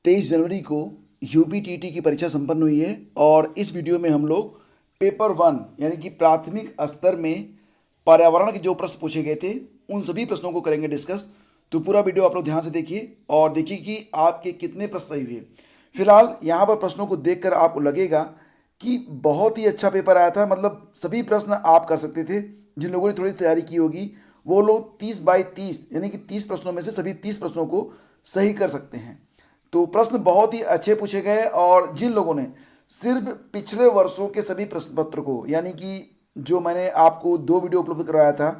23 जनवरी को यूपीटीटी की परीक्षा संपन्न हुई है और इस वीडियो में हम लोग पेपर 1 यानी कि प्राथमिक स्तर में पर्यावरण के जो प्रश्न पूछे गए थे उन सभी प्रश्नों को करेंगे डिस्कस। तो पूरा वीडियो आप लोग ध्यान से देखिए और देखिए कि आपके कितने प्रश्न सही हुए। फिलहाल यहाँ पर प्रश्नों को देखकर आपको लगेगा कि बहुत ही अच्छा पेपर आया था, मतलब सभी प्रश्न आप कर सकते थे। जिन लोगों ने थोड़ी तैयारी की होगी वो लोग 30/30 यानी कि 30 प्रश्नों में से सभी 30 प्रश्नों को सही कर सकते हैं। तो प्रश्न बहुत ही अच्छे पूछे गए और जिन लोगों ने सिर्फ पिछले वर्षों के सभी प्रश्न पत्र को, यानी कि जो मैंने आपको 2 वीडियो उपलब्ध करवाया था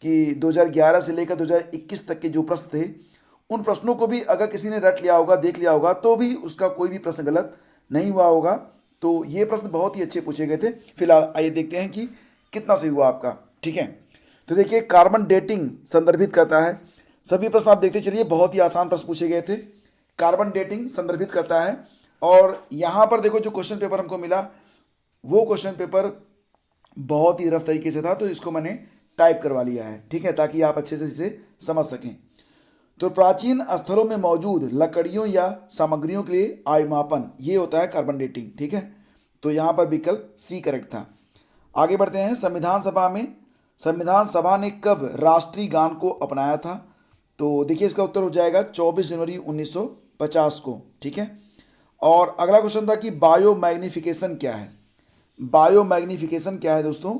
कि 2011 से लेकर 2021 तक के जो प्रश्न थे उन प्रश्नों को भी अगर किसी ने रट लिया होगा, देख लिया होगा, तो भी उसका कोई भी प्रश्न गलत नहीं हुआ होगा। तो ये प्रश्न बहुत ही अच्छे पूछे गए थे। फिलहाल आइए देखते हैं कि कितना सही हुआ आपका। ठीक है, तो देखिए कार्बन डेटिंग संदर्भित करता है। सभी प्रश्न आप देखते चलिए, बहुत ही आसान प्रश्न पूछे गए थे। कार्बन डेटिंग संदर्भित करता है और यहाँ पर देखो जो क्वेश्चन पेपर हमको मिला वो क्वेश्चन पेपर बहुत ही रफ तरीके से था, तो इसको मैंने टाइप करवा लिया है। ठीक है, ताकि आप अच्छे से इसे समझ सकें। तो प्राचीन स्थलों में मौजूद लकड़ियों या सामग्रियों के लिए आयु मापन, ये होता है कार्बन डेटिंग। ठीक है, तो यहाँ पर विकल्प सी करेक्ट था। आगे बढ़ते हैं। संविधान सभा ने कब राष्ट्रीय गान को अपनाया था? तो देखिए इसका उत्तर हो जाएगा 24 जनवरी 1950 को। ठीक है, और अगला क्वेश्चन था कि बायो मैग्निफिकेशन क्या है? बायो मैग्निफिकेशन क्या है दोस्तों?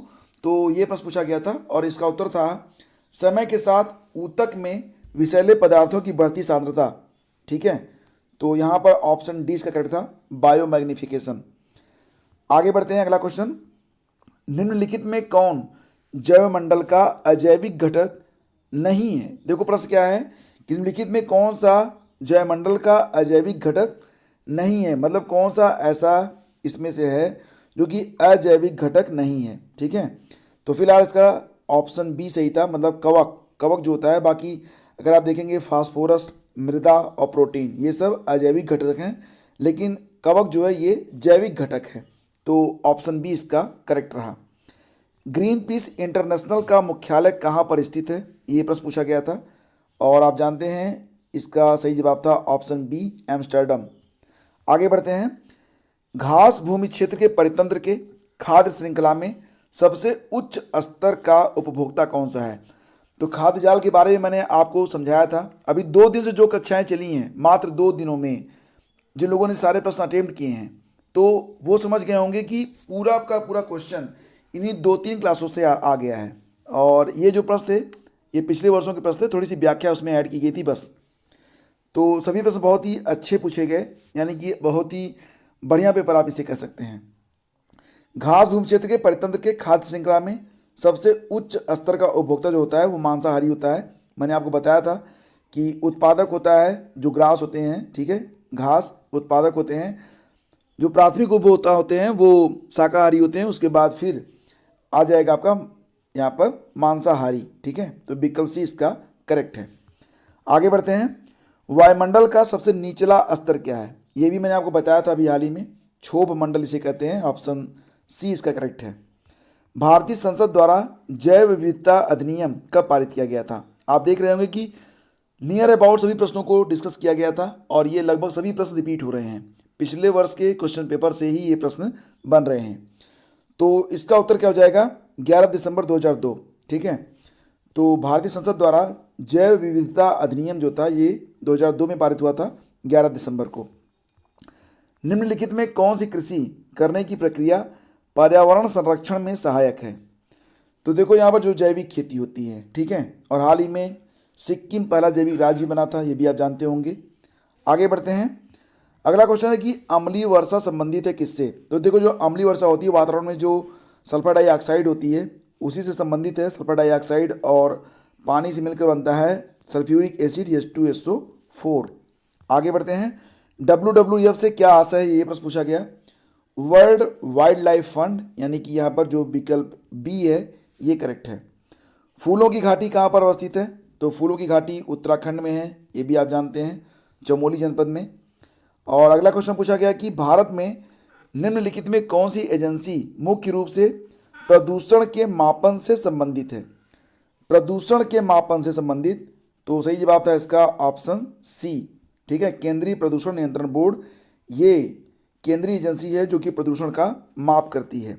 तो ये प्रश्न पूछा गया था और इसका उत्तर था समय के साथ ऊतक में विषैले पदार्थों की बढ़ती सांद्रता। ठीक है, तो यहाँ पर ऑप्शन डी इसका करेक्ट था, बायो मैग्निफिकेशन। आगे बढ़ते हैं। अगला क्वेश्चन, निम्नलिखित में कौन जैव मंडल का अजैविक घटक नहीं है? देखो प्रश्न क्या है कि निम्नलिखित में कौन सा जैव मंडल का अजैविक घटक नहीं है, मतलब कौन सा ऐसा इसमें से है जो कि अजैविक घटक नहीं है। ठीक है, तो फिलहाल इसका ऑप्शन बी सही था, मतलब कवक जो होता है। बाकी अगर आप देखेंगे फास्फोरस, मृदा और प्रोटीन ये सब अजैविक घटक हैं, लेकिन कवक जो है ये जैविक घटक है। तो ऑप्शन बी इसका करेक्ट रहा। ग्रीन पीस इंटरनेशनल का मुख्यालय कहाँ पर स्थित है? ये प्रश्न पूछा गया था और आप जानते हैं इसका सही जवाब था ऑप्शन बी, एम्स्टर्डम। आगे बढ़ते हैं। घास भूमि क्षेत्र के परितंत्र के खाद्य श्रृंखला में सबसे उच्च स्तर का उपभोक्ता कौन सा है? तो खाद्य जाल के बारे में मैंने आपको समझाया था। अभी 2 दिन से जो कक्षाएं चली हैं, मात्र 2 दिनों में जिन लोगों ने सारे प्रश्न अटेम्प्ट किए हैं तो वो समझ गए होंगे कि पूरा का पूरा क्वेश्चन इन्हीं 2-3 क्लासों से आ गया है। और ये जो प्रश्न थे ये पिछले वर्षों के प्रश्न थे, थोड़ी सी व्याख्या उसमें ऐड की गई थी बस। तो सभी प्रश्न बहुत ही अच्छे पूछे गए, यानी कि बहुत ही बढ़िया पेपर आप इसे कह सकते हैं। घास भूमि क्षेत्र के परितंत्र के खाद्य श्रृंखला में सबसे उच्च स्तर का उपभोक्ता जो होता है वो मांसाहारी होता है। मैंने आपको बताया था कि उत्पादक होता है जो ग्रास होते हैं। ठीक है, घास उत्पादक होते हैं। जो प्राथमिक उपभोक्ता होते हैं वो शाकाहारी होते हैं। उसके बाद फिर आ जाएगा आपका यहाँ पर मांसाहारी। ठीक है, तो विकल्प सी इसका करेक्ट है। आगे बढ़ते हैं। वायुमंडल का सबसे निचला स्तर क्या है? ये भी मैंने आपको बताया था अभी हाल ही में, क्षोभ मंडल इसे कहते हैं। ऑप्शन सी इसका करेक्ट है। भारतीय संसद द्वारा जैव विविधता अधिनियम कब पारित किया गया था? आप देख रहे होंगे कि नियर अबाउट सभी प्रश्नों को डिस्कस किया गया था और ये लगभग सभी प्रश्न रिपीट हो रहे हैं। पिछले वर्ष के क्वेश्चन पेपर से ही ये प्रश्न बन रहे हैं। तो इसका उत्तर क्या हो जाएगा? 11 दिसंबर 2002। ठीक है, तो भारतीय संसद द्वारा जैव विविधता अधिनियम जो था ये 2002 में पारित हुआ था, 11 दिसंबर को। निम्नलिखित में कौन सी कृषि करने की प्रक्रिया पर्यावरण संरक्षण में सहायक है? तो देखो यहाँ पर जो जैविक खेती होती है, ठीक है, और हाल ही में सिक्किम पहला जैविक राज्य भी बना था, ये भी आप जानते होंगे। आगे बढ़ते हैं। अगला क्वेश्चन है कि अम्लीय वर्षा संबंधित है किससे? तो देखो जो अम्लीय वर्षा होती है वातावरण में जो सल्फर डाइऑक्साइड होती है उसी से संबंधित है। सल्फर डाइऑक्साइड और पानी से मिलकर बनता है सल्फ्यूरिक एसिड H2SO4। आगे बढ़ते हैं। WWF से क्या आशय है? ये प्रश्न पूछा गया। वर्ल्ड वाइल्ड लाइफ फंड, यानी कि यहाँ पर जो विकल्प बी है ये करेक्ट है। फूलों की घाटी कहाँ पर अवस्थित है? तो फूलों की घाटी उत्तराखंड में है, ये भी आप जानते हैं, चमोली जनपद में। और अगला क्वेश्चन पूछा गया कि भारत में निम्नलिखित में कौन सी एजेंसी मुख्य रूप से प्रदूषण के मापन से संबंधित है? प्रदूषण के मापन से संबंधित, तो सही जवाब था इसका ऑप्शन सी, ठीक है। केंद्रीय प्रदूषण नियंत्रण बोर्ड ये केंद्रीय एजेंसी है जो कि प्रदूषण का माप करती है।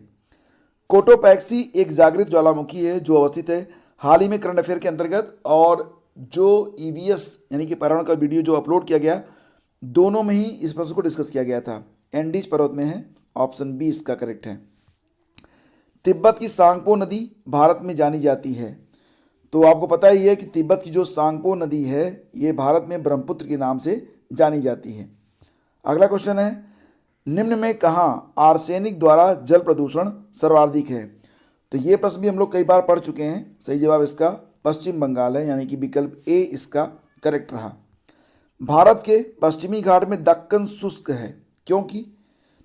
कोटोपैक्सी एक जागृत ज्वालामुखी है जो अवस्थित है। हाल ही में करंट अफेयर के अंतर्गत और जो ईवीएस यानी कि पर्यावरण का वीडियो जो अपलोड किया गया, दोनों में ही इस प्रश्न को डिस्कस किया गया था। एंडीज पर्वत में है, ऑप्शन बी इसका करेक्ट है। तिब्बत की सांगपो नदी भारत में जानी जाती है। तो आपको पता ही है कि तिब्बत की जो सांगपो नदी है ये भारत में ब्रह्मपुत्र के नाम से जानी जाती है। अगला क्वेश्चन है, निम्न में कहाँ आर्सेनिक द्वारा जल प्रदूषण सर्वाधिक है? तो ये प्रश्न भी हम लोग कई बार पढ़ चुके हैं। सही जवाब इसका पश्चिम बंगाल है, यानी कि विकल्प ए इसका करेक्ट रहा। भारत के पश्चिमी घाट में दक्कन शुष्क है, क्योंकि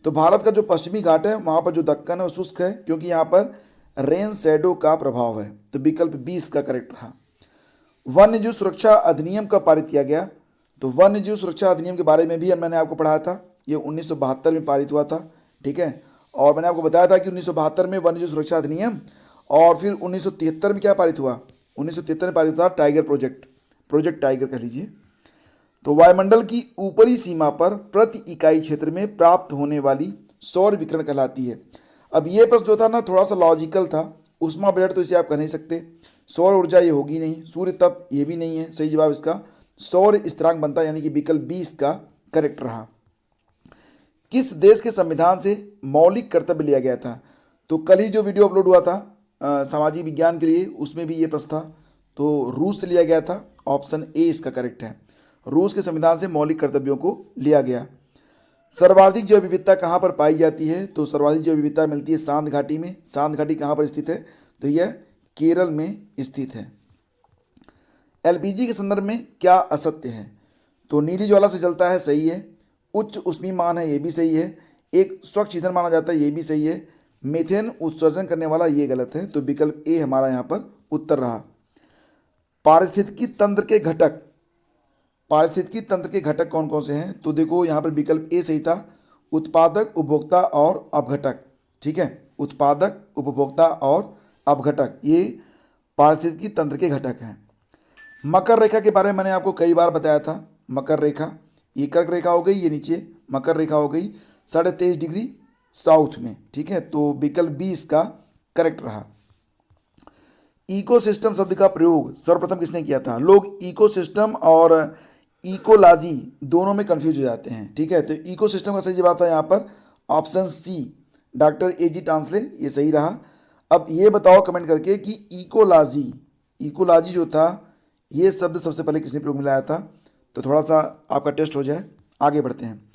तो भारत का जो पश्चिमी घाट है वहाँ पर जो दक्कन है वो शुष्क है क्योंकि यहाँ पर रेन शैडो का प्रभाव है। तो विकल्प बी इसका करेक्ट रहा। वन्यजीव सुरक्षा अधिनियम कब पारित किया गया? तो वन्यजीव सुरक्षा अधिनियम के बारे में भी मैंने आपको पढ़ाया था। ये 1972 में पारित हुआ था, ठीक है। और मैंने आपको बताया था कि 1972 में वन्यजीव सुरक्षा अधिनियम, और फिर 1973 में क्या पारित हुआ? 1973 में पारित हुआ टाइगर प्रोजेक्ट टाइगर कह लीजिए। तो वायुमंडल की ऊपरी सीमा पर प्रति इकाई क्षेत्र में प्राप्त होने वाली सौर विकिरण कहलाती है। अब ये प्रश्न जो था ना थोड़ा सा लॉजिकल था। उष्मा बजट तो इसे आप कह नहीं सकते, सौर ऊर्जा ये होगी नहीं, सूर्य तप ये भी नहीं है। सही जवाब इसका सौर स्थिरांक बनता है, यानी कि विकल्प बी इसका करेक्ट रहा। किस देश के संविधान से मौलिक कर्तव्य लिया गया था? तो कल ही जो वीडियो अपलोड हुआ था सामाजिक विज्ञान के लिए, उसमें भी ये प्रश्न था। तो रूस से लिया गया था, ऑप्शन ए इसका करेक्ट है। रूस के संविधान से मौलिक कर्तव्यों को लिया गया। सर्वाधिक जैव विविधता कहाँ पर पाई जाती है? तो सर्वाधिक जैव विविधता मिलती है सांत घाटी में। सांत घाटी कहाँ पर स्थित है? तो यह केरल में स्थित है। एलपीजी के संदर्भ में क्या असत्य है? तो नीली ज्वाला से जलता है, सही है। उच्च ऊष्मीमान है, ये भी सही है। एक स्वच्छ ईंधन माना जाता है, ये भी सही है। मीथेन उत्सर्जन करने वाला, ये गलत है। तो विकल्प ए हमारा यहाँ पर उत्तर रहा। पारिस्थितिकी तंत्र के घटक, पारिस्थितिकी तंत्र के घटक कौन कौन से हैं? तो देखो यहाँ पर विकल्प ए सही था, उत्पादक, उपभोक्ता और अपघटक, ठीक है। उत्पादक, उपभोक्ता और अपघटक ये पारिस्थितिकी तंत्र के घटक हैं। मकर रेखा के बारे में मैंने आपको कई बार बताया था। मकर रेखा ये कर्क रेखा हो गई, ये नीचे मकर रेखा हो गई 23.5 डिग्री साउथ में, ठीक है। तो विकल्प बी इसका करेक्ट रहा। इकोसिस्टम शब्द का प्रयोग सर्वप्रथम किसने किया था? लोग इकोसिस्टम और इकोलॉजी दोनों में कंफ्यूज हो जाते हैं, ठीक है। तो इकोसिस्टम का सही जवाब था यहाँ पर option C, doctor A G. Tansley, ये सही रहा। अब ये बताओ कमेंट करके कि इकोलॉजी जो था ये शब्द सबसे पहले किसने प्रयोग में लाया था? तो थोड़ा सा आपका टेस्ट हो जाए। आगे बढ़ते हैं।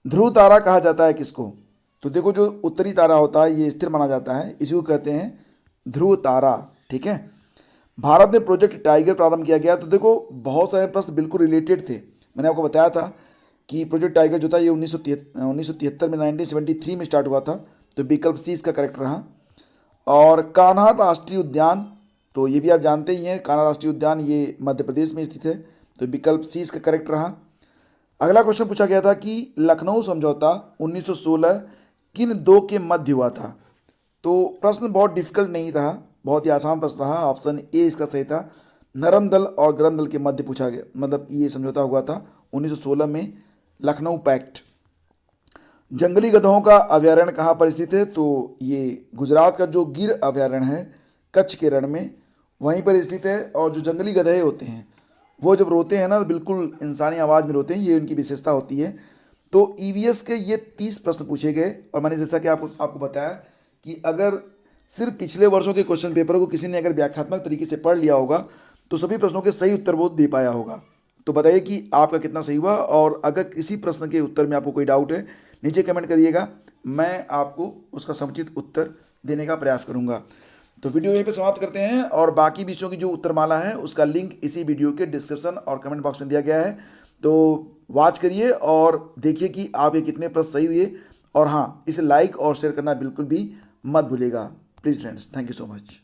ध्रुव तारा कहा जाता है किसको? तो देखो जो उत्तरी तारा होता है ये स्थिर माना जाता है, इसी को कहते हैं ध्रुव तारा, ठीक है। भारत में प्रोजेक्ट टाइगर प्रारंभ किया गया। तो देखो बहुत सारे प्रश्न बिल्कुल रिलेटेड थे। मैंने आपको बताया था कि प्रोजेक्ट टाइगर जो था ये 1973 में 1973 में स्टार्ट हुआ था। तो विकल्प सी इसका करेक्ट रहा। और कान्हा राष्ट्रीय उद्यान, तो ये भी आप जानते ही हैं, कान्हा राष्ट्रीय उद्यान ये मध्य प्रदेश में स्थित है। तो विकल्प सी इसका करेक्ट रहा। अगला क्वेश्चन पूछा गया था कि लखनऊ समझौता 1916 किन दो के मध्य हुआ था? तो प्रश्न बहुत डिफिकल्ट नहीं रहा, बहुत ही आसान प्रश्न रहा। ऑप्शन ए इसका सही था, नरम दल और गरम दल के मध्य पूछा गया, मतलब ये समझौता हुआ था 1916 में, लखनऊ पैक्ट। जंगली गधों का अभयारण्य कहाँ पर स्थित है? तो ये गुजरात का जो गिर अभयारण्य है कच्छ के रण में, वहीं पर स्थित है। और जो जंगली गधे होते हैं वो जब रोते हैं ना तो बिल्कुल इंसानी आवाज़ में रोते हैं, ये उनकी विशेषता होती है। तो ईवीएस के ये 30 प्रश्न पूछे गए। और मैंने जैसा कि आपको बताया कि अगर सिर्फ पिछले वर्षों के क्वेश्चन पेपर को किसी ने अगर व्याख्यात्मक तरीके से पढ़ लिया होगा तो सभी प्रश्नों के सही उत्तर वो दे पाया होगा। तो बताइए कि आपका कितना सही हुआ। और अगर किसी प्रश्न के उत्तर में आपको कोई डाउट है नीचे कमेंट करिएगा, मैं आपको उसका समुचित उत्तर देने का प्रयास करूँगा। तो वीडियो यहीं पे समाप्त करते हैं। और बाकी विषयों की जो उत्तरमाला है उसका लिंक इसी वीडियो के डिस्क्रिप्शन और कमेंट बॉक्स में दिया गया है। तो वॉच करिए और देखिए कि आपके कितने प्रश्न सही हुए। और हाँ, इसे लाइक और शेयर करना बिल्कुल भी मत भूलिएगा please friends. Thank you so much.